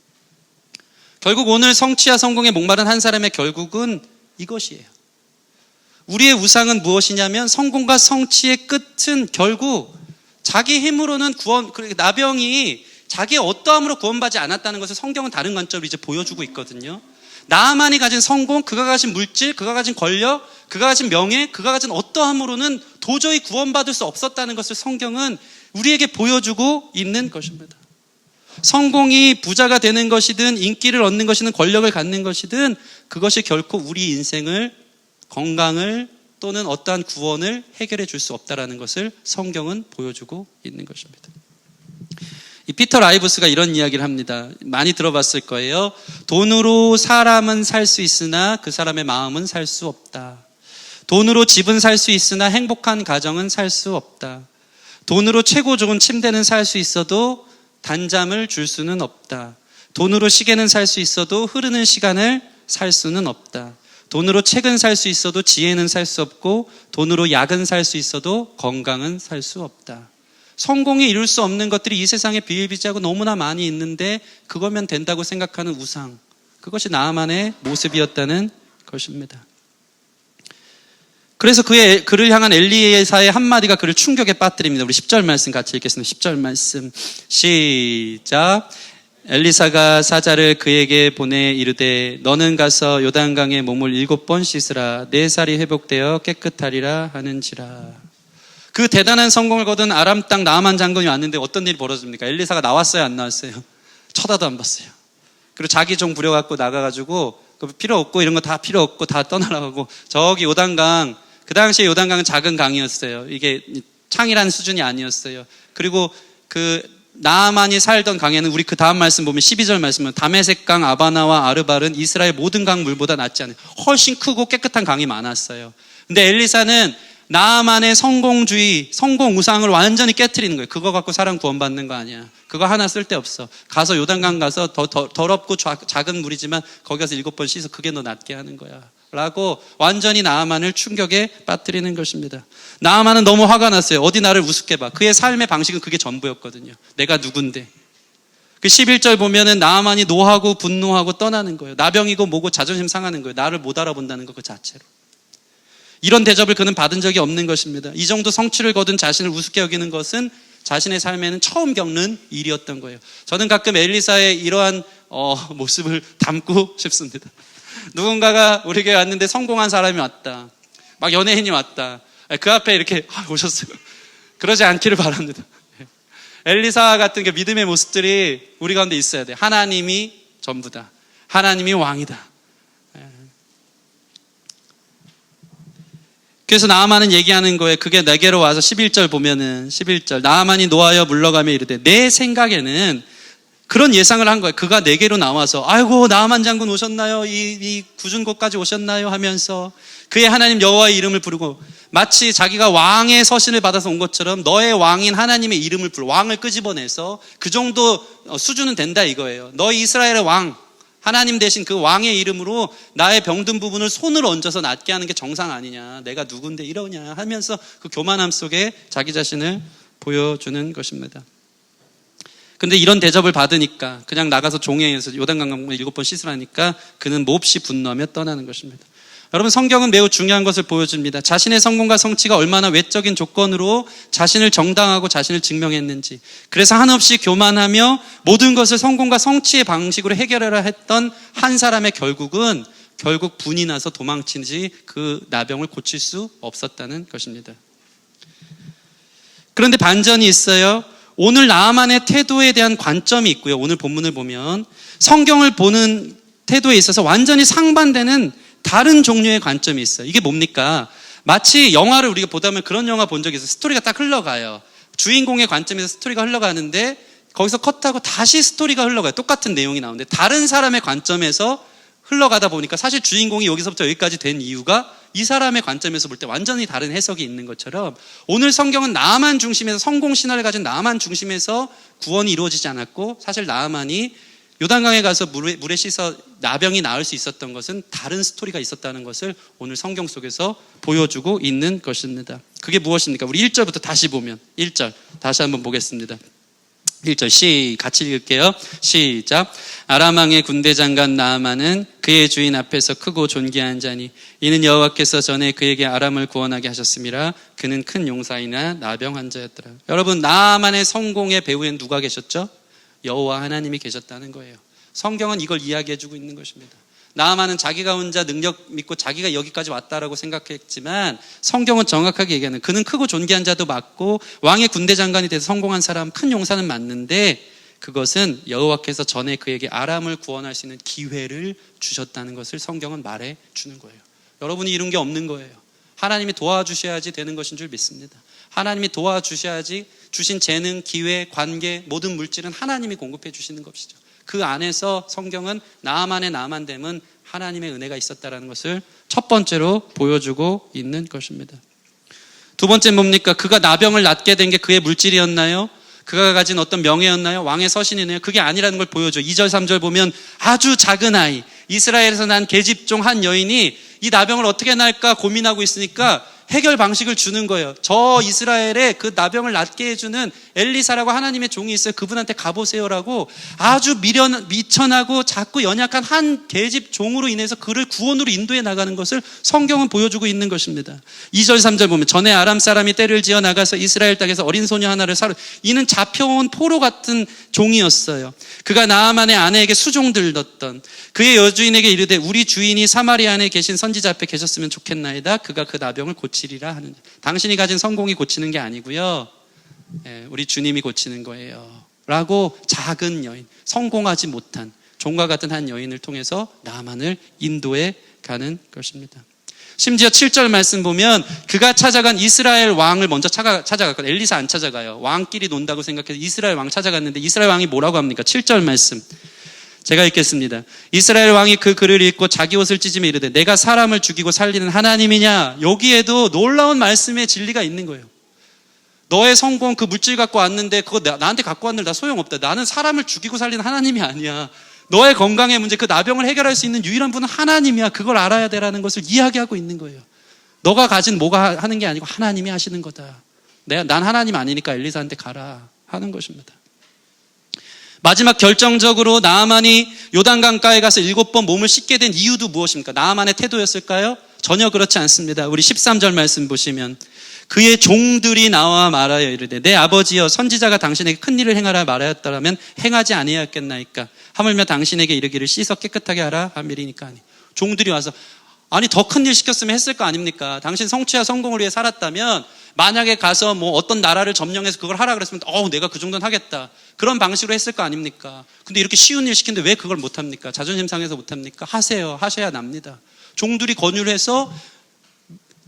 결국 오늘 성취와 성공에 목마른 한 사람의 결국은 이것이에요. 우리의 우상은 무엇이냐면 성공과 성취의 끝은 결국 자기 힘으로는 나병이 자기의 어떠함으로 구원받지 않았다는 것을 성경은 다른 관점으로 이제 보여주고 있거든요. 나아만이 가진 성공, 그가 가진 물질, 그가 가진 권력, 그가 가진 명예, 그가 가진 어떠함으로는 도저히 구원받을 수 없었다는 것을 성경은 우리에게 보여주고 있는 것입니다. 성공이 부자가 되는 것이든 인기를 얻는 것이든 권력을 갖는 것이든 그것이 결코 우리 인생을 건강을 또는 어떠한 구원을 해결해 줄 수 없다는 것을 성경은 보여주고 있는 것입니다. 이 피터 라이브스가 이런 이야기를 합니다. 많이 들어봤을 거예요. 돈으로 사람은 살 수 있으나 그 사람의 마음은 살 수 없다. 돈으로 집은 살 수 있으나 행복한 가정은 살 수 없다. 돈으로 최고 좋은 침대는 살 수 있어도 단잠을 줄 수는 없다. 돈으로 시계는 살 수 있어도 흐르는 시간을 살 수는 없다. 돈으로 책은 살 수 있어도 지혜는 살 수 없고 돈으로 약은 살 수 있어도 건강은 살 수 없다. 성공이 이룰 수 없는 것들이 이 세상에 비일비재하고 너무나 많이 있는데 그거면 된다고 생각하는 우상, 그것이 나아만의 모습이었다는 것입니다. 그래서 그를 향한 엘리사의 한마디가 그를 충격에 빠뜨립니다. 우리 10절 말씀 같이 읽겠습니다. 10절 말씀 시작. 엘리사가 사자를 그에게 보내 이르되 너는 가서 요단강에 몸을 7번 씻으라. 내 살이 회복되어 깨끗하리라 하는지라. 그 대단한 성공을 거둔 아람 땅 나아만 장군이 왔는데 어떤 일이 벌어집니까? 엘리사가 나왔어요, 안 나왔어요? 쳐다도 안 봤어요. 그리고 자기 종 부려갖고 나가가지고 필요 없고 이런 거 다 필요 없고 다 떠나가고 저기 요단강, 그 당시에 요단강은 작은 강이었어요. 이게 창이라는 수준이 아니었어요. 그리고 그 나아만이 살던 강에는 우리 그 다음 말씀 보면 12절 말씀은 다메섹강, 아바나와 아르발은 이스라엘 모든 강 물보다 낫지 않아요. 훨씬 크고 깨끗한 강이 많았어요. 근데 엘리사는 나아만의 성공주의, 성공 우상을 완전히 깨트리는 거예요. 그거 갖고 사람 구원받는 거 아니야. 그거 하나 쓸데없어. 가서 요단강 가서 더럽고 작은 물이지만 거기 가서 7번 씻어. 그게 너 낫게 하는 거야 라고 완전히 나아만을 충격에 빠뜨리는 것입니다. 나아만은 너무 화가 났어요. 어디 나를 우습게 봐. 그의 삶의 방식은 그게 전부였거든요. 내가 누군데. 그 11절 보면은 나아만이 노하고 분노하고 떠나는 거예요. 나병이고 뭐고 자존심 상하는 거예요. 나를 못 알아본다는 거 그 자체로. 이런 대접을 그는 받은 적이 없는 것입니다. 이 정도 성취를 거둔 자신을 우습게 여기는 것은 자신의 삶에는 처음 겪는 일이었던 거예요. 저는 가끔 엘리사의 이러한 모습을 담고 싶습니다. 누군가가 우리 교회 왔는데 성공한 사람이 왔다. 막 연예인이 왔다. 그 앞에 이렇게 오셨어요. 그러지 않기를 바랍니다. 엘리사 같은 게 믿음의 모습들이 우리 가운데 있어야 돼요. 하나님이 전부다. 하나님이 왕이다. 그래서 나아만은 얘기하는 거예요. 그게 내게로 와서 11절 보면은 11절 나아만이 노하여 물러가며 이르되 내 생각에는 그런 예상을 한 거예요. 그가 내게로 나와서 아이고 나아만 장군 오셨나요? 이 굳은 곳까지 오셨나요? 하면서 그의 하나님 여호와의 이름을 부르고 마치 자기가 왕의 서신을 받아서 온 것처럼 너의 왕인 하나님의 이름을 부르고 왕을 끄집어내서 그 정도 수준은 된다 이거예요. 너희 이스라엘의 왕 하나님 대신 그 왕의 이름으로 나의 병든 부분을 손을 얹어서 낫게 하는 게 정상 아니냐. 내가 누군데 이러냐 하면서 그 교만함 속에 자기 자신을 보여주는 것입니다. 근데 이런 대접을 받으니까 그냥 나가서 종회에서 요단강을 7번 씻으라니까 그는 몹시 분노하며 떠나는 것입니다. 여러분, 성경은 매우 중요한 것을 보여줍니다. 자신의 성공과 성취가 얼마나 외적인 조건으로 자신을 정당하고 자신을 증명했는지, 그래서 한없이 교만하며 모든 것을 성공과 성취의 방식으로 해결하려 했던 한 사람의 결국 분이 나서 도망치지 그 나병을 고칠 수 없었다는 것입니다. 그런데 반전이 있어요. 오늘 나아만의 태도에 대한 관점이 있고요. 오늘 본문을 보면 성경을 보는 태도에 있어서 완전히 상반되는 다른 종류의 관점이 있어요. 이게 뭡니까? 마치 영화를 우리가 보다 보면 그런 영화 본 적이 있어요. 스토리가 딱 흘러가요. 주인공의 관점에서 스토리가 흘러가는데 거기서 컷하고 다시 스토리가 흘러가요. 똑같은 내용이 나오는데 다른 사람의 관점에서 흘러가다 보니까 사실 주인공이 여기서부터 여기까지 된 이유가 이 사람의 관점에서 볼 때 완전히 다른 해석이 있는 것처럼 오늘 성경은 나아만 중심에서 성공 신화를 가진 나아만 중심에서 구원이 이루어지지 않았고, 사실 나아만이 요단강에 가서 물에 씻어 나병이 나을 수 있었던 것은 다른 스토리가 있었다는 것을 오늘 성경 속에서 보여주고 있는 것입니다. 그게 무엇입니까? 우리 1절부터 다시 보면 1절 다시 한번 보겠습니다. 1절 같이 읽을게요. 시작. 아람 왕의 군대 장관 나아만은 그의 주인 앞에서 크고 존귀한 자니 이는 여호와께서 전에 그에게 아람을 구원하게 하셨음이라. 그는 큰 용사이나 나병 환자였더라. 여러분, 나아만의 성공의 배후엔 누가 계셨죠? 여호와 하나님이 계셨다는 거예요. 성경은 이걸 이야기해주고 있는 것입니다. 나아만은 자기가 혼자 능력 믿고 자기가 여기까지 왔다라고 생각했지만 성경은 정확하게 얘기하는, 그는 크고 존귀한 자도 맞고 왕의 군대 장관이 돼서 성공한 사람, 큰 용사는 맞는데 그것은 여호와께서 전에 그에게 아람을 구원할 수 있는 기회를 주셨다는 것을 성경은 말해 주는 거예요. 여러분이 이룬 게 없는 거예요. 하나님이 도와주셔야지 되는 것인 줄 믿습니다. 하나님이 도와주셔야지, 주신 재능, 기회, 관계, 모든 물질은 하나님이 공급해 주시는 것이죠. 그 안에서 성경은 나아만의 나아만됨은 하나님의 은혜가 있었다는 것을 첫 번째로 보여주고 있는 것입니다. 두 번째는 뭡니까? 그가 나병을 낫게 된 게 그의 물질이었나요? 그가 가진 어떤 명예였나요? 왕의 서신이네요? 그게 아니라는 걸 보여줘. 2절 3절 보면 아주 작은 아이, 이스라엘에서 난 계집종 한 여인이 이 나병을 어떻게 나을까 고민하고 있으니까 해결 방식을 주는 거예요. 저 이스라엘의 그 나병을 낫게 해주는 엘리사라고 하나님의 종이 있어요. 그분한테 가보세요라고 아주 미천하고 작고 연약한 한 계집 종으로 인해서 그를 구원으로 인도해 나가는 것을 성경은 보여주고 있는 것입니다. 2절 3절 보면 전에 아람 사람이 떼를 지어 나가서 이스라엘 땅에서 어린 소녀 하나를 사로, 이는 잡혀온 포로 같은 종이었어요. 그가 나아만의 아내에게 수종 들렀던 그의 여주인에게 이르되 우리 주인이 사마리아 안에 계신 선지자 앞에 계셨으면 좋겠나이다. 그가 그 나병을 고치리라 하는. 당신이 가진 성공이 고치는 게 아니고요, 우리 주님이 고치는 거예요 라고 작은 여인, 성공하지 못한 종과 같은 한 여인을 통해서 나아만을 인도해 가는 것입니다. 심지어 7절 말씀 보면 그가 찾아간 이스라엘 왕을 먼저 찾아갔거든요. 엘리사 안 찾아가요. 왕끼리 논다고 생각해서 이스라엘 왕 찾아갔는데 이스라엘 왕이 뭐라고 합니까? 7절 말씀 제가 읽겠습니다. 이스라엘 왕이 그 글을 읽고 자기 옷을 찢으며 이르되 내가 사람을 죽이고 살리는 하나님이냐? 여기에도 놀라운 말씀의 진리가 있는 거예요. 너의 성공, 그 물질 갖고 왔는데 그거 나한테 갖고 왔는데 나 소용없다. 나는 사람을 죽이고 살리는 하나님이 아니야. 너의 건강의 문제, 그 나병을 해결할 수 있는 유일한 분은 하나님이야. 그걸 알아야 되라는 것을 이야기하고 있는 거예요. 너가 가진 뭐가 하는 게 아니고 하나님이 하시는 거다. 난 하나님 아니니까 엘리사한테 가라 하는 것입니다. 마지막 결정적으로 나아만이 요단강가에 가서 7번 몸을 씻게 된 이유도 무엇입니까? 나아만의 태도였을까요? 전혀 그렇지 않습니다. 우리 13절 말씀 보시면 그의 종들이 나와 말하여 이르되 내 아버지여 선지자가 당신에게 큰 일을 행하라 말하였더라면 행하지 아니하였겠나이까? 하물며 당신에게 이르기를 씻어 깨끗하게 하라 함이리니까. 종들이 와서 아니 더 큰 일 시켰으면 했을 거 아닙니까? 당신 성취와 성공을 위해 살았다면 만약에 가서 뭐 어떤 나라를 점령해서 그걸 하라 그랬으면 내가 그 정도는 하겠다. 그런 방식으로 했을 거 아닙니까? 근데 이렇게 쉬운 일 시키는데 왜 그걸 못합니까? 자존심 상해서 못합니까? 하세요. 하셔야 납니다. 종들이 권유를 해서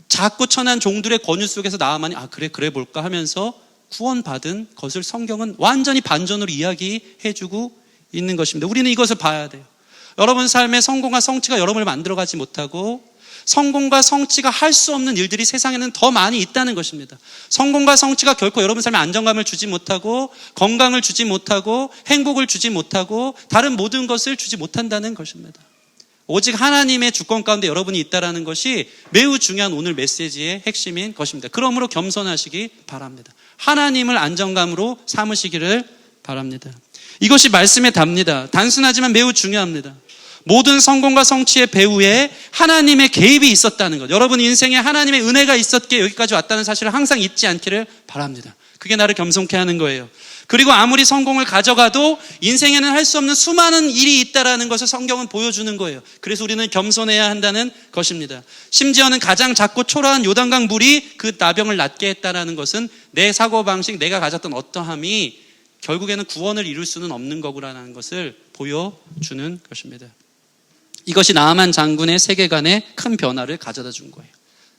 작고 천한 종들의 권유 속에서 나아만이 그래 볼까 하면서 구원받은 것을 성경은 완전히 반전으로 이야기해주고 있는 것입니다. 우리는 이것을 봐야 돼요. 여러분 삶의 성공과 성취가 여러분을 만들어가지 못하고 성공과 성취가 할 수 없는 일들이 세상에는 더 많이 있다는 것입니다. 성공과 성취가 결코 여러분 삶에 안정감을 주지 못하고 건강을 주지 못하고 행복을 주지 못하고 다른 모든 것을 주지 못한다는 것입니다. 오직 하나님의 주권 가운데 여러분이 있다는 것이 매우 중요한 오늘 메시지의 핵심인 것입니다. 그러므로 겸손하시기 바랍니다. 하나님을 안정감으로 삼으시기를 바랍니다. 이것이 말씀의 답니다. 단순하지만 매우 중요합니다. 모든 성공과 성취의 배후에 하나님의 개입이 있었다는 것. 여러분 인생에 하나님의 은혜가 있었기에 여기까지 왔다는 사실을 항상 잊지 않기를 바랍니다. 그게 나를 겸손케 하는 거예요. 그리고 아무리 성공을 가져가도 인생에는 할 수 없는 수많은 일이 있다는 것을 성경은 보여주는 거예요. 그래서 우리는 겸손해야 한다는 것입니다. 심지어는 가장 작고 초라한 요단강 물이 그 나병을 낫게 했다는 것은 내 사고방식, 내가 가졌던 어떠함이 결국에는 구원을 이룰 수는 없는 거구라는 것을 보여주는 것입니다. 이것이 나아만 장군의 세계관에 큰 변화를 가져다 준 거예요.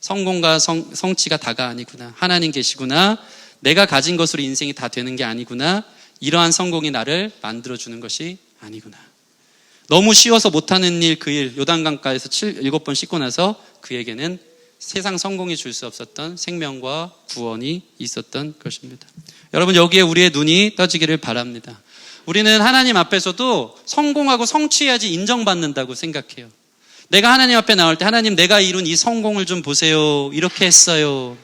성공과 성취가 다가 아니구나. 하나님 계시구나. 내가 가진 것으로 인생이 다 되는 게 아니구나. 이러한 성공이 나를 만들어주는 것이 아니구나. 너무 쉬워서 못하는 일, 그 일, 요단강가에서 7번 씻고 나서 그에게는 세상 성공이 줄 수 없었던 생명과 구원이 있었던 것입니다. 여러분 여기에 우리의 눈이 떠지기를 바랍니다. 우리는 하나님 앞에서도 성공하고 성취해야지 인정받는다고 생각해요. 내가 하나님 앞에 나올 때 하나님 내가 이룬 이 성공을 좀 보세요. 이렇게 했어요.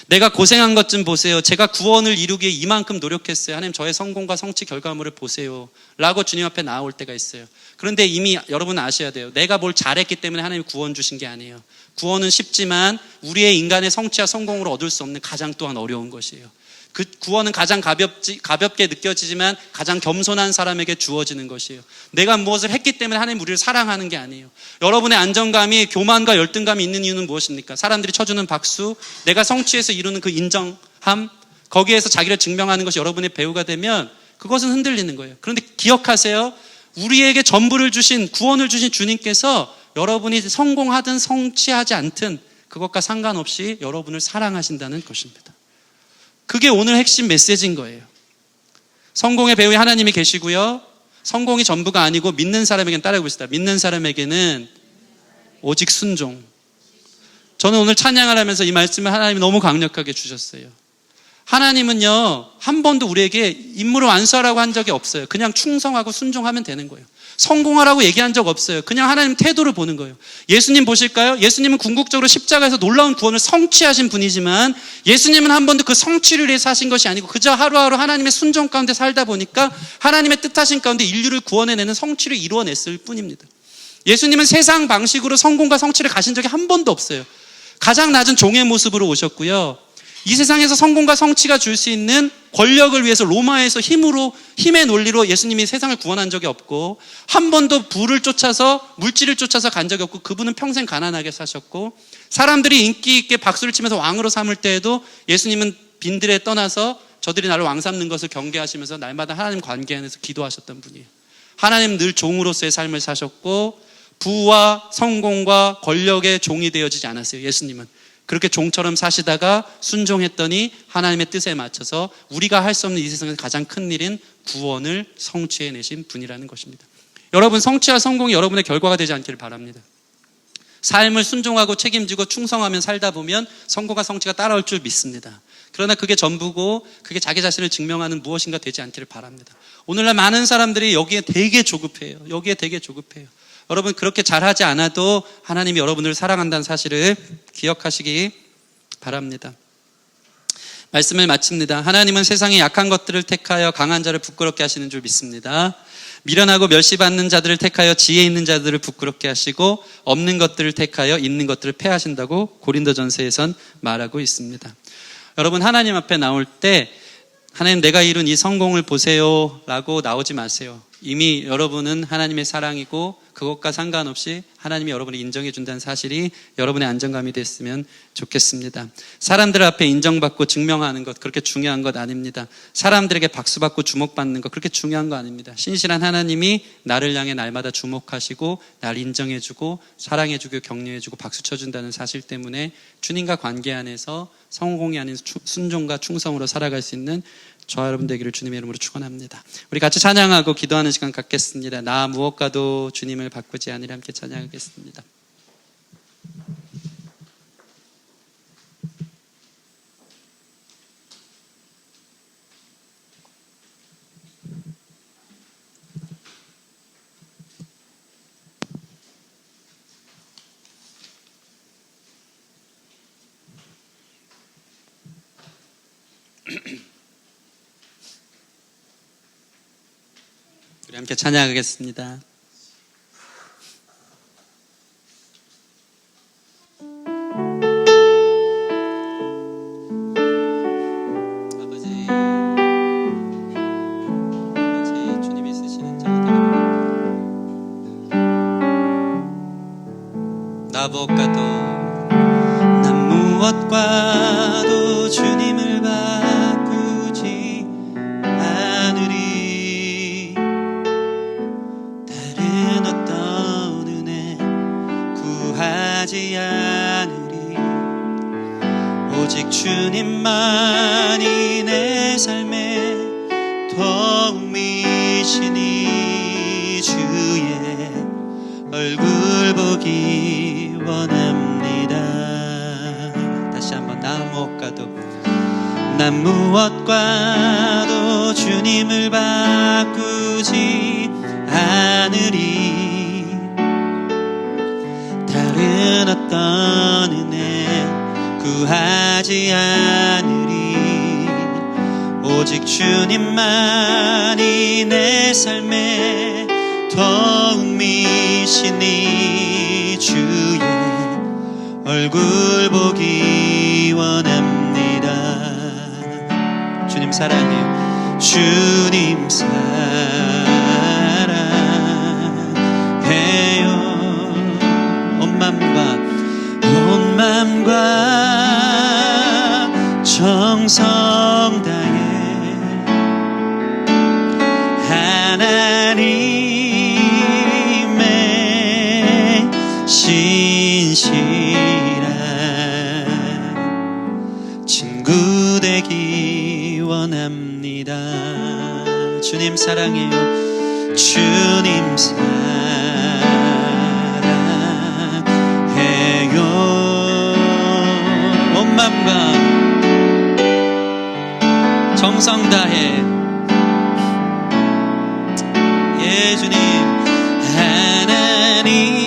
내가 고생한 것 좀 보세요. 제가 구원을 이루기에 이만큼 노력했어요. 하나님 저의 성공과 성취 결과물을 보세요. 라고 주님 앞에 나올 때가 있어요. 그런데 이미 여러분은 아셔야 돼요. 내가 뭘 잘했기 때문에 하나님이 구원 주신 게 아니에요. 구원은 쉽지만 우리의 인간의 성취와 성공으로 얻을 수 없는 가장 또한 어려운 것이에요. 그 구원은 가장 가볍게 느껴지지만 가장 겸손한 사람에게 주어지는 것이에요. 내가 무엇을 했기 때문에 하나님 우리를 사랑하는 게 아니에요. 여러분의 안정감이 교만과 열등감이 있는 이유는 무엇입니까? 사람들이 쳐주는 박수, 내가 성취해서 이루는 그 인정함, 거기에서 자기를 증명하는 것이 여러분의 배우가 되면 그것은 흔들리는 거예요. 그런데 기억하세요. 우리에게 전부를 주신, 구원을 주신 주님께서 여러분이 성공하든 성취하지 않든 그것과 상관없이 여러분을 사랑하신다는 것입니다. 그게 오늘 핵심 메시지인 거예요. 성공의 배후에 하나님이 계시고요. 성공이 전부가 아니고 믿는 사람에게는 따라해보시다. 믿는 사람에게는 오직 순종. 저는 오늘 찬양을 하면서 이 말씀을 하나님이 너무 강력하게 주셨어요. 하나님은요, 한 번도 우리에게 임무를 완수하라고 한 적이 없어요. 그냥 충성하고 순종하면 되는 거예요. 성공하라고 얘기한 적 없어요. 그냥 하나님 태도를 보는 거예요. 예수님 보실까요? 예수님은 궁극적으로 십자가에서 놀라운 구원을 성취하신 분이지만 예수님은 한 번도 그 성취를 위해서 하신 것이 아니고 그저 하루하루 하나님의 순종 가운데 살다 보니까 하나님의 뜻하신 가운데 인류를 구원해내는 성취를 이루어냈을 뿐입니다. 예수님은 세상 방식으로 성공과 성취를 가신 적이 한 번도 없어요. 가장 낮은 종의 모습으로 오셨고요. 이 세상에서 성공과 성취가 줄 수 있는 권력을 위해서 로마에서 힘의 논리로 예수님이 세상을 구원한 적이 없고 한 번도 부를 쫓아서 물질을 쫓아서 간 적이 없고 그분은 평생 가난하게 사셨고 사람들이 인기 있게 박수를 치면서 왕으로 삼을 때에도 예수님은 빈들에 떠나서 저들이 나를 왕 삼는 것을 경계하시면서 날마다 하나님 관계 안에서 기도하셨던 분이에요. 하나님 늘 종으로서의 삶을 사셨고 부와 성공과 권력의 종이 되어지지 않았어요. 예수님은 그렇게 종처럼 사시다가 순종했더니 하나님의 뜻에 맞춰서 우리가 할 수 없는 이 세상에서 가장 큰 일인 구원을 성취해내신 분이라는 것입니다. 여러분 성취와 성공이 여러분의 결과가 되지 않기를 바랍니다. 삶을 순종하고 책임지고 충성하면 살다 보면 성공과 성취가 따라올 줄 믿습니다. 그러나 그게 전부고 그게 자기 자신을 증명하는 무엇인가 되지 않기를 바랍니다. 오늘날 많은 사람들이 여기에 되게 조급해요. 여러분 그렇게 잘하지 않아도 하나님이 여러분을 사랑한다는 사실을 기억하시기 바랍니다. 말씀을 마칩니다. 하나님은 세상의 약한 것들을 택하여 강한 자를 부끄럽게 하시는 줄 믿습니다. 미련하고 멸시받는 자들을 택하여 지혜 있는 자들을 부끄럽게 하시고 없는 것들을 택하여 있는 것들을 패하신다고 고린도전서에선 말하고 있습니다. 여러분 하나님 앞에 나올 때 하나님 내가 이룬 이 성공을 보세요 라고 나오지 마세요. 이미 여러분은 하나님의 사랑이고 그것과 상관없이 하나님이 여러분을 인정해 준다는 사실이 여러분의 안정감이 됐으면 좋겠습니다. 사람들 앞에 인정받고 증명하는 것 그렇게 중요한 것 아닙니다. 사람들에게 박수받고 주목받는 것 그렇게 중요한 거 아닙니다. 신실한 하나님이 나를 향해 날마다 주목하시고 날 인정해 주고 사랑해 주고 격려해 주고 박수 쳐준다는 사실 때문에 주님과 관계 안에서 성공이 아닌 순종과 충성으로 살아갈 수 있는 저와 여러분 되기를 주님의 이름으로 축원합니다. 우리 같이 찬양하고 기도하는 시간 갖겠습니다. 나 무엇과도 주님을 바꾸지 아니라 함께 찬양하겠습니다. 우리 함께 찬양하겠습니다. 아버지 주님이 쓰시는 자들을 나 무엇과도 난 무엇과도 주님을 바꾸지 않으리. 다른 어떤 은혜 구하지 않으리. 오직 주님만이 내 삶의 도움이시니 주의 얼굴 보기 원합니다. 다시 한번 난 무엇과도 주님을 바꾸지 않으리. 다른 어떤 은혜 구하지 않으리. 오직 주님만이 내 삶의 도움이시니 주의 얼굴 보기 원합니다. 주님 사랑해요. 주님 사랑해요. 온 맘과 정성 다해 하나님의 신실한 친구 되기 원합니다. 주님 사랑해요. 주님 사랑해요. 온 맘과 정성 다해 예 주님 하나님의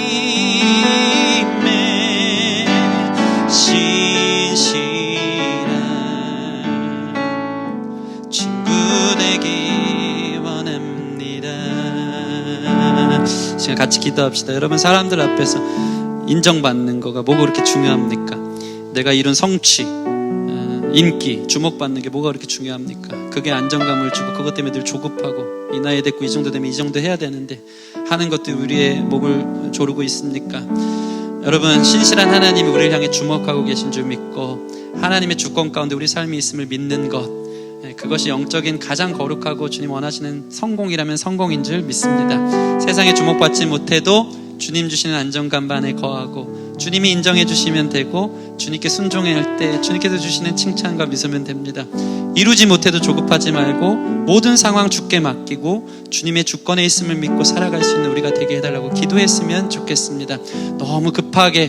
신실한 친구 되기 원합니다. 지금 같이 기도합시다. 여러분, 사람들 앞에서 인정받는 거가 뭐가 그렇게 중요합니까? 내가 이룬 성취, 인기, 주목받는 게 뭐가 그렇게 중요합니까? 그게 안정감을 주고 그것 때문에 늘 조급하고 이 나이에 됐고 이 정도 되면 이 정도 해야 되는데 하는 것도 우리의 목을 조르고 있습니까? 여러분, 신실한 하나님이 우리를 향해 주목하고 계신 줄 믿고 하나님의 주권 가운데 우리 삶이 있음을 믿는 것, 그것이 영적인 가장 거룩하고 주님 원하시는 성공이라면 성공인 줄 믿습니다. 세상에 주목받지 못해도 주님 주시는 안정감 안에 거하고 주님이 인정해 주시면 되고 주님께 순종할 때 주님께서 주시는 칭찬과 미소면 됩니다. 이루지 못해도 조급하지 말고 모든 상황 주께 맡기고 주님의 주권에 있음을 믿고 살아갈 수 있는 우리가 되게 해달라고 기도했으면 좋겠습니다. 너무 급하게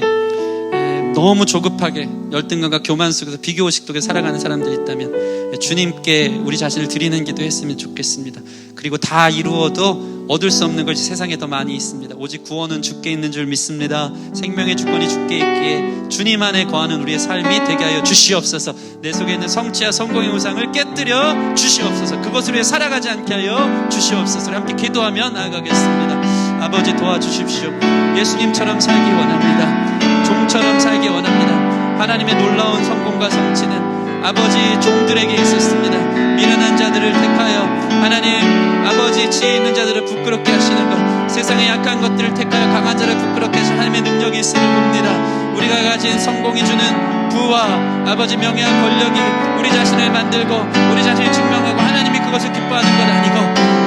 너무 조급하게 열등감과 교만 속에서 비교의식 속에 살아가는 사람들이 있다면 주님께 우리 자신을 드리는 기도했으면 좋겠습니다. 그리고 다 이루어도 얻을 수 없는 것이 세상에 더 많이 있습니다. 오직 구원은 주께 있는 줄 믿습니다. 생명의 주권이 주께 있기에 주님 안에 거하는 우리의 삶이 되게 하여 주시옵소서. 내 속에 있는 성취와 성공의 우상을 깨뜨려 주시옵소서. 그것을 위해 살아가지 않게 하여 주시옵소서. 함께 기도하며 나아가겠습니다. 아버지, 도와주십시오. 예수님처럼 살기 원합니다. 종처럼 살기 원합니다. 하나님의 놀라운 성공과 성취는 아버지 종들에게 있었습니다. 미련한 자들을 택하여 하나님 아버지 지혜 있는 자들을 부끄럽게 하시는 것, 세상의 약한 것들을 택하여 강한 자를 부끄럽게 하시는 하나님의 능력이 있음을 봅니다. 우리가 가진 성공이 주는 부와 아버지 명예와 권력이 우리 자신을 만들고 우리 자신을 증명하고 하나님이 그것을 기뻐하는 것 아니고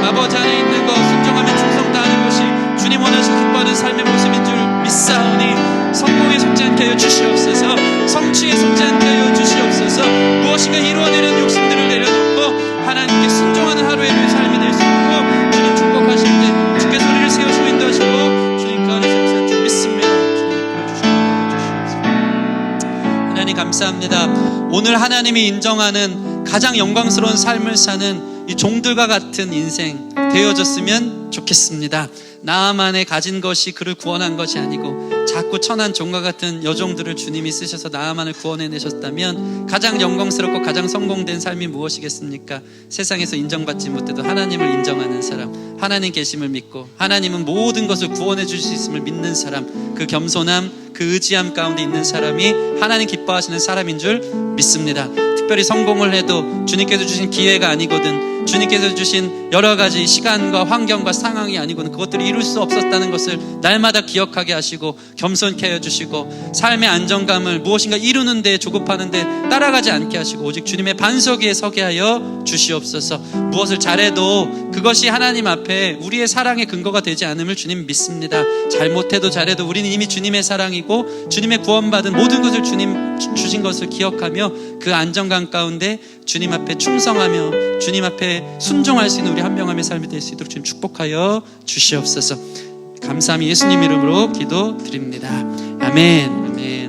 아버지 안에 있는 것, 순종하며 충성 다하는 것이 주님 원하시고 기뻐하는 삶의 모습인 줄 믿사오니 성공에 속지 않게 하여 주시옵소서. 성취에 속지 않게 하여 주시옵소서. 무엇인가 이루어내려는 욕심들을 내려놓고 하나님께 순종하는 하루의 삶이 될 수 있고 주님 축복하실 때 주께서 우리를 세우시고 인도하시고 주님 그 안에서 역사할 줄 믿습니다. 주님 하나님 감사합니다. 오늘 하나님이 인정하는 가장 영광스러운 삶을 사는 이 종들과 같은 인생 되어졌으면 좋겠습니다. 나만의 가진 것이 그를 구원한 것이 아니고 자꾸 천한 종과 같은 여종들을 주님이 쓰셔서 나아만을 구원해내셨다면 가장 영광스럽고 가장 성공된 삶이 무엇이겠습니까? 세상에서 인정받지 못해도 하나님을 인정하는 사람, 하나님 계심을 믿고 하나님은 모든 것을 구원해 주실 수 있음을 믿는 사람, 그 겸손함, 그 의지함 가운데 있는 사람이 하나님 기뻐하시는 사람인 줄 믿습니다. 특별히 성공을 해도 주님께서 주신 기회가 아니거든, 주님께서 주신 여러 가지 시간과 환경과 상황이 아니고는 그것들을 이룰 수 없었다는 것을 날마다 기억하게 하시고 겸손케 하여 주시고, 삶의 안정감을 무엇인가 이루는 데 조급하는 데 따라가지 않게 하시고 오직 주님의 반석 위에 서게 하여 주시옵소서. 무엇을 잘해도 그것이 하나님 앞에 우리의 사랑의 근거가 되지 않음을 주님 믿습니다. 잘못해도 잘해도 우리는 이미 주님의 사랑이고 주님의 구원받은 모든 것을 주님 주신 것을 기억하며 그 안정감 가운데 주님 앞에 충성하며 주님 앞에 순종할 수 있는 우리 한 명 한 명의 삶이 될 수 있도록 주님 축복하여 주시옵소서. 감사함이 예수님 이름으로 기도드립니다. 아멘. 아멘.